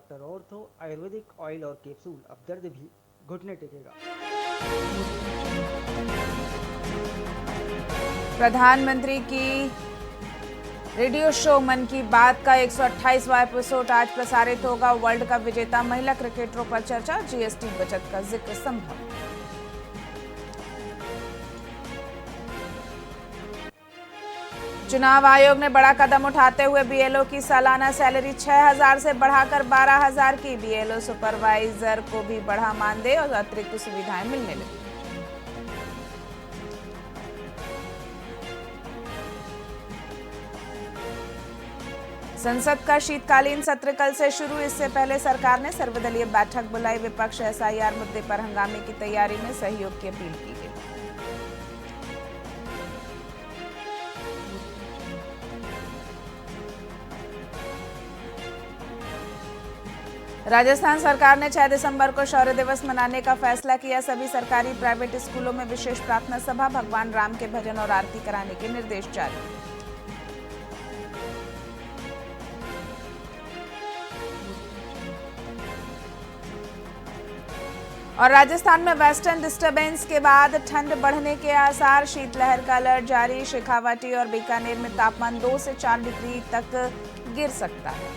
Doctor ortho Ayurvedic oil और capsule, अब दर्द भी घुटने टेकेगा। प्रधानमंत्री की रेडियो शो मन की बात का 128वां एपिसोड आज प्रसारित होगा। वर्ल्ड कप विजेता महिला क्रिकेटरों पर चर्चा, जीएसटी बचत का जिक्र संभव। चुनाव आयोग ने बड़ा कदम उठाते हुए बीएलओ की सालाना सैलरी 6,000 से बढ़ाकर 12,000 की। बीएलओ सुपरवाइजर को भी बढ़ा मानदेय और अतिरिक्त सुविधाएं मिलने लगी। संसद का शीतकालीन सत्र कल से शुरू। इससे पहले सरकार ने सर्वदलीय बैठक बुलाई। विपक्ष एसआईआर मुद्दे पर हंगामे की तैयारी में सहयोग की अपील की गई। राजस्थान सरकार ने 6 दिसंबर को शौर्य दिवस मनाने का फैसला किया। सभी सरकारी प्राइवेट स्कूलों में विशेष प्रार्थना सभा, भगवान राम के भजन और आरती कराने के निर्देश जारी। और राजस्थान में वेस्टर्न डिस्टर्बेंस के बाद ठंड बढ़ने के आसार। शीतलहर का अलर्ट जारी। शेखावाटी और बीकानेर में तापमान 2 से 4 डिग्री तक गिर सकता है।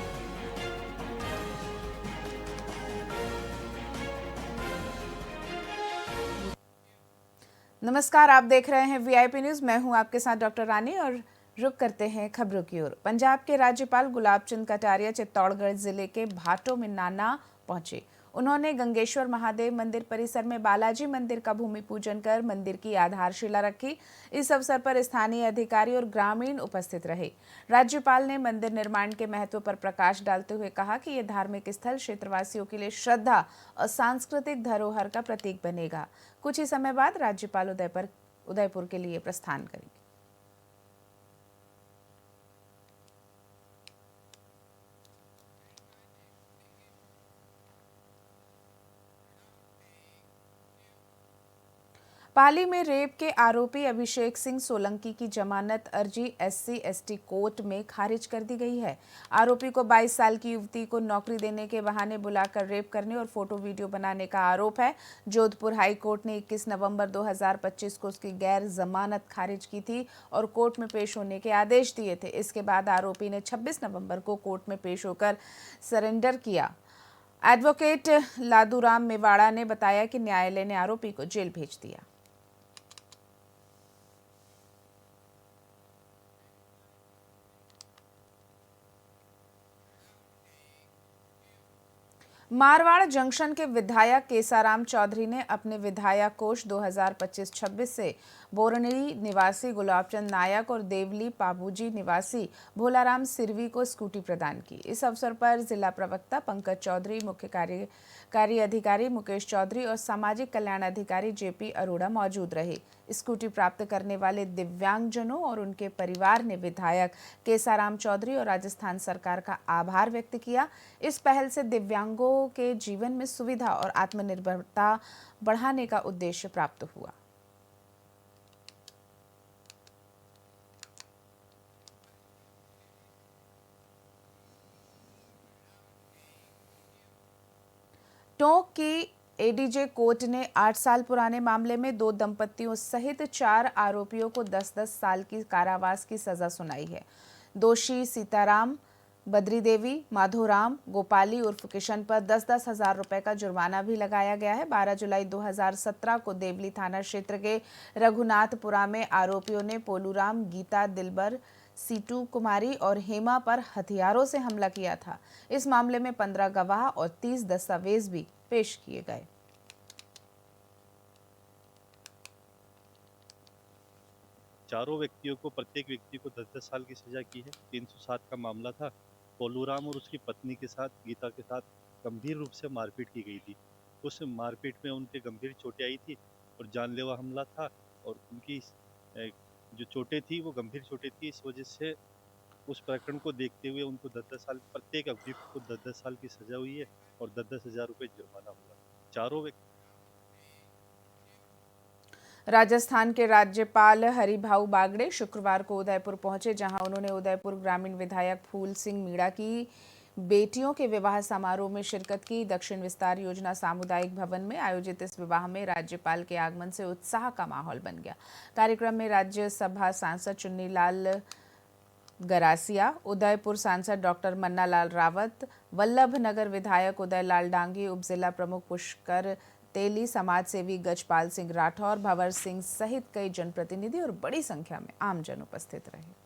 नमस्कार, आप देख रहे हैं वीआईपी न्यूज। मैं हूं आपके साथ डॉक्टर रानी और रुक करते हैं खबरों की ओर। पंजाब के राज्यपाल गुलाब चंद कटारिया चित्तौड़गढ़ जिले के भाटो में नाना पहुंचे। उन्होंने गंगेश्वर महादेव मंदिर परिसर में बालाजी मंदिर का भूमि पूजन कर मंदिर की आधारशिला रखी। इस अवसर पर स्थानीय अधिकारी और ग्रामीण उपस्थित रहे। राज्यपाल ने मंदिर निर्माण के महत्व पर प्रकाश डालते हुए कहा कि यह धार्मिक स्थल क्षेत्रवासियों के लिए श्रद्धा और सांस्कृतिक धरोहर का प्रतीक बनेगा। कुछ ही समय बाद राज्यपाल उदयपुर के लिए प्रस्थान करेंगे। पाली में रेप के आरोपी अभिषेक सिंह सोलंकी की जमानत अर्जी एससी/एसटी कोर्ट में खारिज कर दी गई है। आरोपी को 22 साल की युवती को नौकरी देने के बहाने बुलाकर रेप करने और फोटो वीडियो बनाने का आरोप है। जोधपुर हाई कोर्ट ने 21 नवंबर 2025 को उसकी गैर जमानत खारिज की थी और कोर्ट में पेश होने के आदेश दिए थे। इसके बाद आरोपी ने 26 नवंबर को कोर्ट में पेश होकर सरेंडर किया। एडवोकेट लादूराम मेवाड़ा ने बताया कि न्यायालय ने आरोपी को जेल भेज दिया। मारवाड़ जंक्शन के विधायक केसाराम चौधरी ने अपने विधायक कोष 2025-26 से बोरनी निवासी गुलाबचंद नायक और देवली पाबूजी निवासी भोलाराम सिरवी को स्कूटी प्रदान की। इस अवसर पर जिला प्रवक्ता पंकज चौधरी, मुख्य कार्यकारी अधिकारी मुकेश चौधरी और सामाजिक कल्याण अधिकारी जेपी अरोड़ा मौजूद रहे। स्कूटी प्राप्त करने वाले दिव्यांगजनों और उनके परिवार ने विधायक केसाराम चौधरी और राजस्थान सरकार का आभार व्यक्त किया। इस पहल से दिव्यांगों के जीवन में सुविधा और आत्मनिर्भरता बढ़ाने का उद्देश्य प्राप्त हुआ। टोंक की एडीजे कोर्ट ने 8 साल पुराने मामले में 2 दंपतियों सहित 4 आरोपियों को 10-10 साल की कारावास की सजा सुनाई है। दोषी सीताराम, बद्री देवी, माधोराम, गोपाली उर्फ किशन पर 10-10 हजार रुपए का जुर्माना भी लगाया गया है। 12 जुलाई 2017 को देवली थाना क्षेत्र के रघुनाथपुरा में आरोपियों ने पोलूराम, गीता, दिलबर, सीटू कुमारी और हेमा पर हथियारों से हमला किया था। इस मामले में 15 गवाह और 30 दस्तावेज भी पेश किए गए। चारों व्यक्तियों को प्रत्येक व्यक्ति को 10-10 साल की सजा की है। 307 का मामला था। पोलूराम और उसकी पत्नी के साथ, गीता के साथ गंभीर रूप से मारपीट की गई थी। उस मारपीट में उनके गंभीर चोटें आई थी और जानलेवा हमला था और उनकी जो चोटें थी वो गंभीर चोटें थी। इस वजह से उस प्रकरण को देखते हुए उनको 10-10 साल, प्रत्येक अभियुक्त को 10-10 साल की सजा हुई है और 10-10 हजार रुपये जुर्माना हुआ। चारों व्यक्ति राजस्थान के राज्यपाल हरिभाऊ बागड़े शुक्रवार को उदयपुर पहुंचे, जहां उन्होंने उदयपुर ग्रामीण विधायक फूल सिंह मीणा की बेटियों के विवाह समारोह में शिरकत की। दक्षिण विस्तार योजना सामुदायिक भवन में आयोजित इस विवाह में राज्यपाल के आगमन से उत्साह का माहौल बन गया। कार्यक्रम में राज्यसभा सांसद चुन्नीलाल गरासिया, उदयपुर सांसद डॉक्टर मन्नालाल रावत, वल्लभ नगर विधायक उदय लाल डांगी, उप जिला प्रमुख पुष्कर तेली, समाज सेवी गजपाल सिंह राठौर, भंवर सिंह सहित कई जनप्रतिनिधि और बड़ी संख्या में आमजन उपस्थित रहे।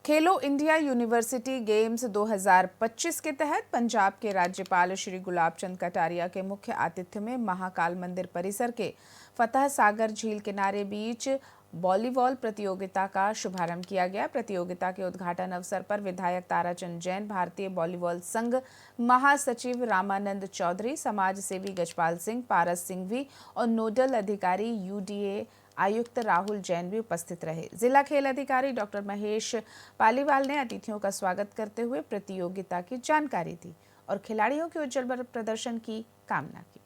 खेलो इंडिया यूनिवर्सिटी गेम्स 2025 के तहत पंजाब के राज्यपाल श्री गुलाब चंद कटारिया के मुख्य आतिथ्य में महाकाल मंदिर परिसर के फतह सागर झील किनारे बीच वॉलीबॉल प्रतियोगिता का शुभारंभ किया गया। प्रतियोगिता के उद्घाटन अवसर पर विधायक ताराचंद जैन, भारतीय वॉलीबॉल संघ महासचिव रामानंद चौधरी, समाज सेवी गजपाल सिंह, पारस सिंघवी और नोडल अधिकारी यूडीए आयुक्त राहुल जैन भी उपस्थित रहे। जिला खेल अधिकारी डॉक्टर महेश पालीवाल ने अतिथियों का स्वागत करते हुए प्रतियोगिता की जानकारी दी और खिलाड़ियों के उज्जवल प्रदर्शन की कामना की।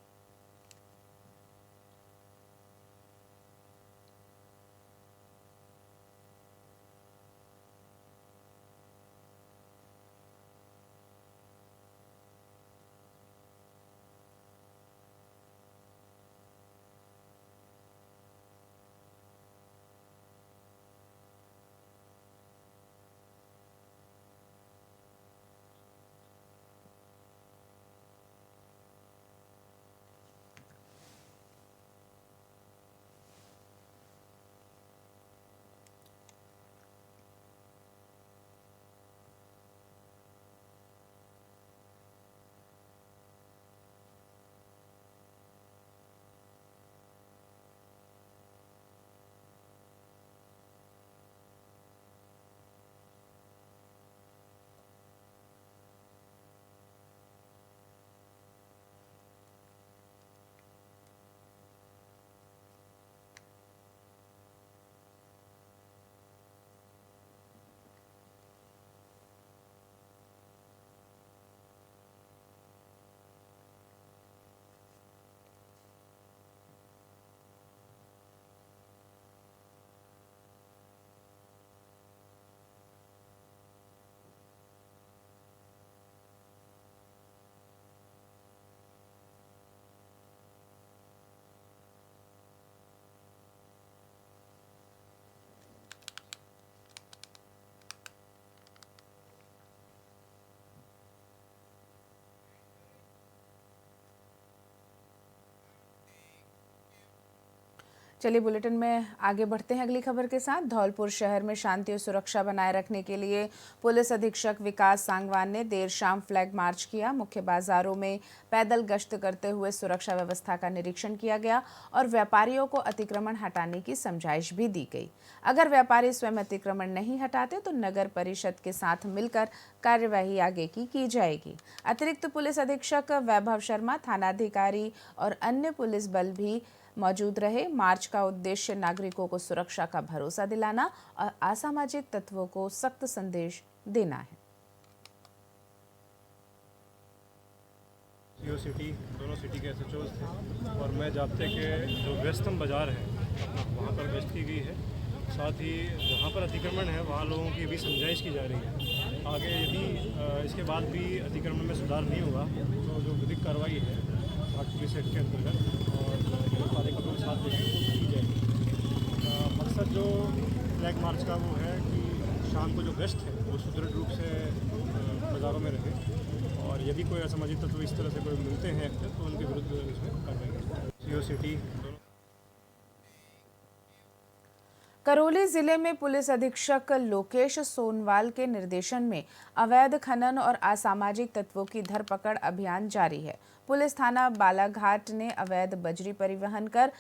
चलिए बुलेटिन में आगे बढ़ते हैं अगली खबर के साथ। धौलपुर शहर में शांति और सुरक्षा बनाए रखने के लिए पुलिस अधीक्षक विकास सांगवान ने देर शाम फ्लैग मार्च किया। मुख्य बाजारों में पैदल गश्त करते हुए सुरक्षा व्यवस्था का निरीक्षण किया गया और व्यापारियों को अतिक्रमण हटाने की समझाइश भी दी गई। अगर व्यापारी स्वयं अतिक्रमण नहीं हटाते तो नगर परिषद के साथ मिलकर कार्यवाही आगे की जाएगी। अतिरिक्त पुलिस अधीक्षक वैभव शर्मा, थानाधिकारी और अन्य पुलिस बल भी मौजूद रहे। मार्च का उद्देश्य नागरिकों को सुरक्षा का भरोसा दिलाना और असामाजिक तत्वों को सख्त संदेश देना है। सीओ सिटी दोनों सिटी के एसएचओज थे और मैं जाब्ते के जो व्यस्तम बाज़ार है वहाँ पर गश्त की गई है। साथ ही जहाँ पर अतिक्रमण है वहाँ लोगों की भी समझाइश की जा रही है। आगे यदि इसके बाद भी अतिक्रमण में सुधार नहीं होगा तो जो विधिक कार्रवाई है पुलिस एक्ट के अंतर्गत और नगरपालिका के साथ की जाएगी। मकसद जो फ्लैग मार्च का वो है कि शाम को जो गश्त है वो सुदृढ़ रूप से बाज़ारों में रहे और यदि कोई असामाजिक तत्व इस तरह से कोई मिलते हैं एक्टर तो उनके विरुद्ध इसमें कार्रवाई की। सीओ सिटी करौली जिले में पुलिस अधीक्षक लोकेश सोनवाल के निर्देशन में अवैध खनन और असामाजिक तत्वों की धरपकड़ अभियान जारी है। पुलिस थाना बालाघाट ने अवैध बजरी परिवहन कर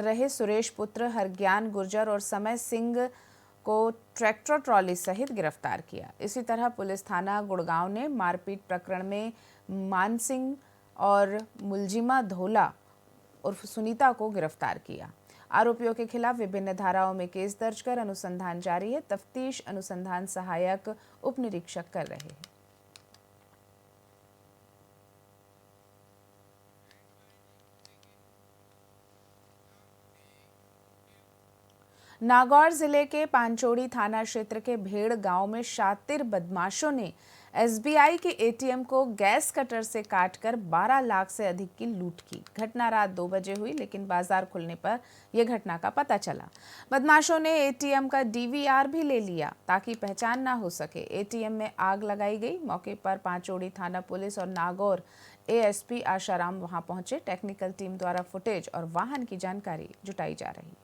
रहे सुरेश पुत्र हरज्ञान गुर्जर और समय सिंह को ट्रैक्टर ट्रॉली सहित गिरफ्तार किया। इसी तरह पुलिस थाना गुड़गांव ने मारपीट प्रकरण में मान सिंह और मुलजिमा धोला उर्फ सुनीता को गिरफ्तार किया। आरोपियों के खिलाफ विभिन्न धाराओं में केस दर्ज कर अनुसंधान जारी है। तफ्तीश अनुसंधान सहायक उप निरीक्षक कर रहे हैं। नागौर जिले के पांचोड़ी थाना क्षेत्र के भेड़ गांव में शातिर बदमाशों ने एसबीआई के एटीएम को गैस कटर से काटकर 12 लाख से अधिक की लूट की। घटना रात 2 बजे हुई, लेकिन बाजार खुलने पर यह घटना का पता चला। बदमाशों ने एटीएम का डीवीआर भी ले लिया ताकि पहचान ना हो सके। एटीएम में आग लगाई गई। मौके पर पांचोड़ी थाना पुलिस और नागौर एएसपी आशाराम वहां पहुंचे। टेक्निकल टीम द्वारा फुटेज और वाहन की जानकारी जुटाई जा रही है।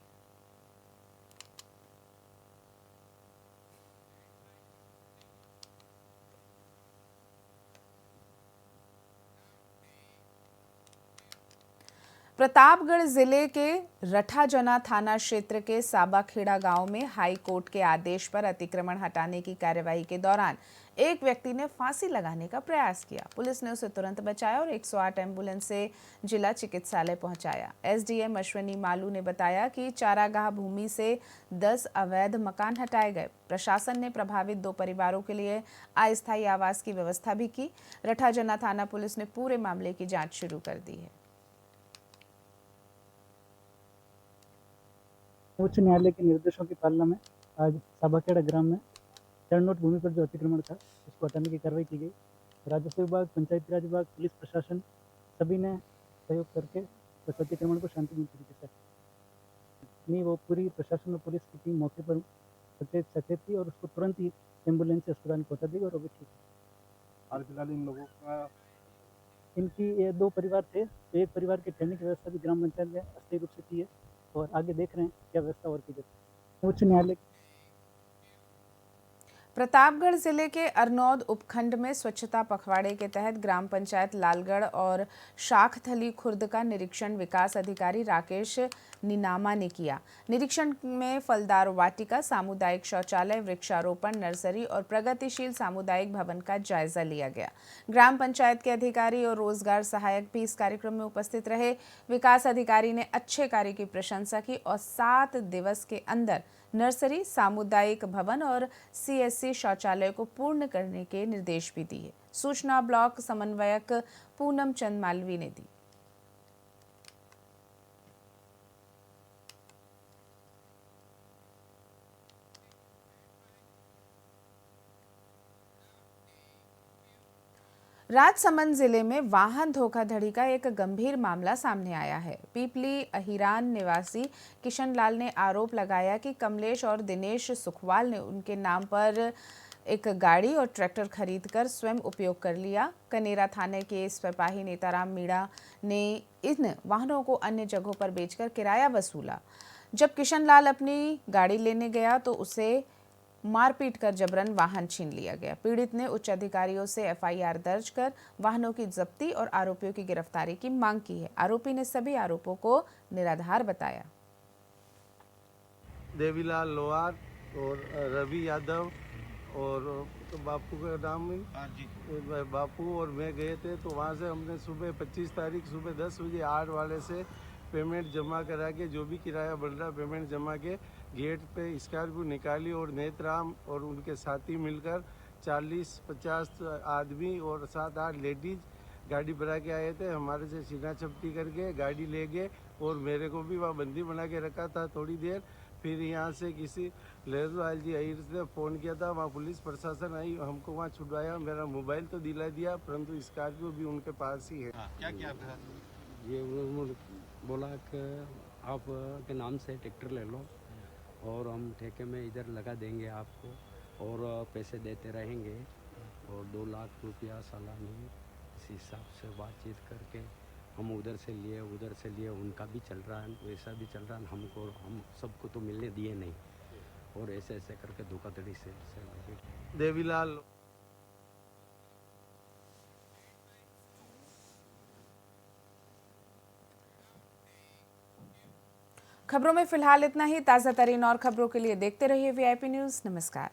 प्रतापगढ़ जिले के रठाजना थाना क्षेत्र के साबाखेड़ा गांव में हाई कोर्ट के आदेश पर अतिक्रमण हटाने की कार्यवाही के दौरान एक व्यक्ति ने फांसी लगाने का प्रयास किया। पुलिस ने उसे तुरंत बचाया और 108 एम्बुलेंस से जिला चिकित्सालय पहुंचाया। एसडीएम अश्विनी मालू ने बताया कि चारागाह भूमि से 10 अवैध मकान हटाए गए। प्रशासन ने प्रभावित 2 परिवारों के लिए अस्थायी आवास की व्यवस्था भी की। रठाजना थाना पुलिस ने पूरे मामले की जाँच शुरू कर दी है। उच्च न्यायालय के निर्देशों की पालना में आज साबाखेड़ा ग्राम में चरणोट भूमि पर जो अतिक्रमण था उसको हटाने की कार्रवाई की गई। राजस्व विभाग, पंचायती राज विभाग, पुलिस प्रशासन सभी ने सहयोग करके उस अतिक्रमण को शांतिपूर्ण तरीके से नहीं, वो पूरी प्रशासन और पुलिस की टीम मौके पर सचेत थी और उसको तुरंत ही एम्बुलेंस से अस्पताल पहुँचा दी और अभी ठीक है। हाल फिलहाल इन लोगों का इनकी ये 2 परिवार थे, तो एक परिवार के ठहरने की व्यवस्था भी ग्राम पंचायत ने अस्थायी रूप से की है और आगे देख रहे हैं क्या व्यवस्था और की जाती है। उच्च न्यायालय प्रतापगढ़ जिले के अरनौद उपखंड में स्वच्छता पखवाड़े के तहत ग्राम पंचायत लालगढ़ और शाखथली खुर्द का निरीक्षण विकास अधिकारी राकेश निनामा ने किया। निरीक्षण में फलदार वाटिका, सामुदायिक शौचालय, वृक्षारोपण, नर्सरी और प्रगतिशील सामुदायिक भवन का जायजा लिया गया। ग्राम पंचायत के अधिकारी और रोजगार सहायक भी इस कार्यक्रम में उपस्थित रहे। विकास अधिकारी ने अच्छे कार्य की प्रशंसा की और 7 दिवस के अंदर नर्सरी, सामुदायिक भवन और सीएससी शौचालय को पूर्ण करने के निर्देश भी दिए। सूचना ब्लॉक समन्वयक पूनम चंद मालवी ने दी। राजसमंद जिले में वाहन धोखाधड़ी का एक गंभीर मामला सामने आया है। पीपली अहिरान निवासी किशन लाल ने आरोप लगाया कि कमलेश और दिनेश सुखवाल ने उनके नाम पर एक गाड़ी और ट्रैक्टर खरीदकर स्वयं उपयोग कर लिया। कनेरा थाने के सिपाही नेताराम मीणा ने इन वाहनों को अन्य जगहों पर बेचकर किराया वसूला। जब किशन लाल अपनी गाड़ी लेने गया तो उसे मारपीट कर जबरन वाहन छीन लिया गया। पीड़ित ने उच्च अधिकारियों से एफआईआर दर्ज कर वाहनों की जब्ती और आरोपियों की गिरफ्तारी की मांग की है। आरोपी ने सभी आरोपों को निराधार बताया। देवीलाल लोहार और रवि यादव और बापू का नाम बापू और मैं गए थे, तो वहाँ से हमने सुबह 25 तारीख सुबह 10 बजे 8 वाले से पेमेंट जमा करा के जो भी किराया बन रहा पेमेंट जमा के गेट पे स्कॉर्पियो निकाली और नेतराम और उनके साथी मिलकर 40-50 आदमी और 7-8 लेडीज गाड़ी भरा के आए थे। हमारे से सीना चपटी करके गाड़ी ले गए और मेरे को भी वहाँ बंदी बना के रखा था थोड़ी देर। फिर यहाँ से किसी लहरवाल जी अहिर से फ़ोन किया था, वहाँ पुलिस प्रशासन आई, हमको वहाँ छुड़वाया। मेरा मोबाइल तो दिला दिया, परंतु स्कॉर्पियो भी उनके पास ही है। क्या किया आपने? ये उन्होंने बोला कि आप के नाम से ट्रैक्टर ले लो और हम ठेके में इधर लगा देंगे आपको और पैसे देते रहेंगे और 2 लाख रुपया सालाना इस हिसाब से बातचीत करके हम उधर से लिए उनका भी चल रहा है, वैसा भी चल रहा है। हम सबको तो मिलने दिए नहीं और ऐसे करके धोखाधड़ी से देवीलाल खबरों में फिलहाल इतना ही। ताज़ा तरीन और खबरों के लिए देखते रहिए वीआईपी न्यूज़। नमस्कार।